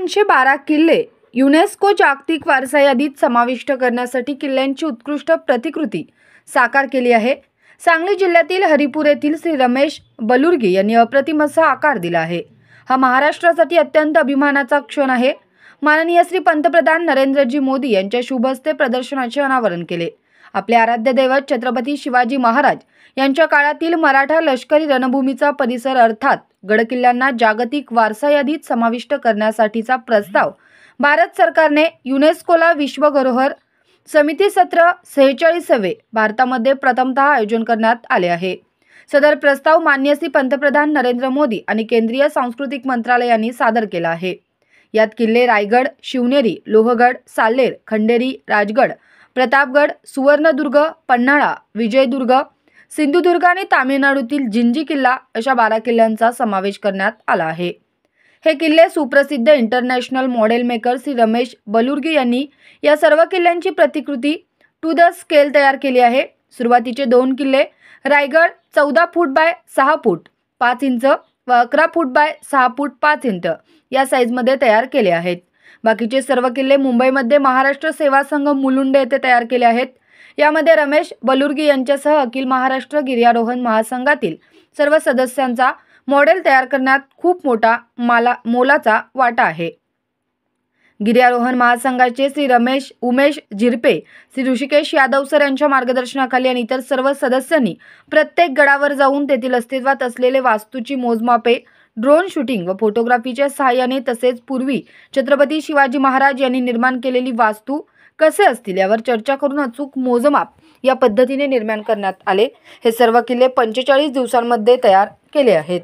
312 किल्ले युनेस्को जागतिक वारसा यादीत समाविष्ट करण्यासाठी किल्ल्यांची उत्कृष्ट प्रतिकृती साकार केली आहे। सांगली जिल्ह्यातील हरिपूर येथील श्री रमेश बलुर्गी यांनी अप्रतिम असा आकार दिला आहे। हा महाराष्ट्रासाठी अत्यंत अभिमानाचा क्षण आहे। माननीय श्री पंतप्रधान नरेंद्रजी मोदी यांच्या शुभ हस्ते प्रदर्शनाचे अनावरण केले। आपले आराध्य दैवत छत्रपती शिवाजी महाराज यांच्या काळातील मराठा लष्करी रणभूमीचा परिसर अर्थात गडकिल्ल्यांना जागतिक वारसा यादीत समाविष्ट करण्यासाठीचा प्रस्ताव भारत सरकारने युनेस्कोला विश्व धरोहर समिती सत्र 46वे भारतामध्ये प्रथमतः आयोजन करण्यात आले आहे। सदर प्रस्ताव माननीय श्री पंतप्रधान नरेंद्र मोदी आणि केंद्रीय सांस्कृतिक मंत्रालयाने सादर केला आहे। यात किल्ले रायगड, शिवनेरी, लोहगड, साल्हेर, खंडेरी, राजगड, प्रतापगड, सुवर्णदुर्ग, पन्हाळा, विजयदुर्ग, सिंधुदुर्ग आणि तामिळनाडूतील जिंजी किल्ला अशा 12 किल्ल्यांचा समावेश करण्यात आला आहे। हे किल्ले सुप्रसिद्ध international model maker Shri Ramesh Balurgi यांनी या सर्व किल्ल्यांची प्रतिकृती टू द स्केल तयार केली आहे। सुरुवातीचे 2 किल्ले Raigad 14 foot by 6 foot 5 inch व 11 फूट बाय 6 फूट 5 इंच या साईजमध्ये तयार केले आहेत। बाकीचे सर्व किल्ले मुंबईमध्ये महाराष्ट्र सेवा संघ मुलुंड येथे तयार केले आहेत। यामध्ये रमेश बलुर्गी यांच्यासह अखिल महाराष्ट्र गिर्यारोहण महासंघातील सर्व सदस्यांचा मॉडेल तयार करण्यात खूप मोठा मोलाचा वाटा आहे। गिर्यारोहण महासंघाचे श्री उमेश झिरपे, श्री ऋषिकेश यादव सर यांच्या मार्गदर्शनाखाली आणि इतर सर्व सदस्यांनी प्रत्येक गडावर जाऊन तेथील अस्तित्वात असलेले वास्तूची मोजमापे, ड्रोन शूटिंग व फोटोग्राफीच्या सहाय्याने तसेच पूर्वी छत्रपती शिवाजी महाराज यांनी निर्माण केलेली वास्तू कसे असतील यावर चर्चा करून अचूक मोजमाप या पद्धतीने निर्माण करण्यात आले। हे सर्व किल्ले 45 दिवसांमध्ये तयार केले आहेत।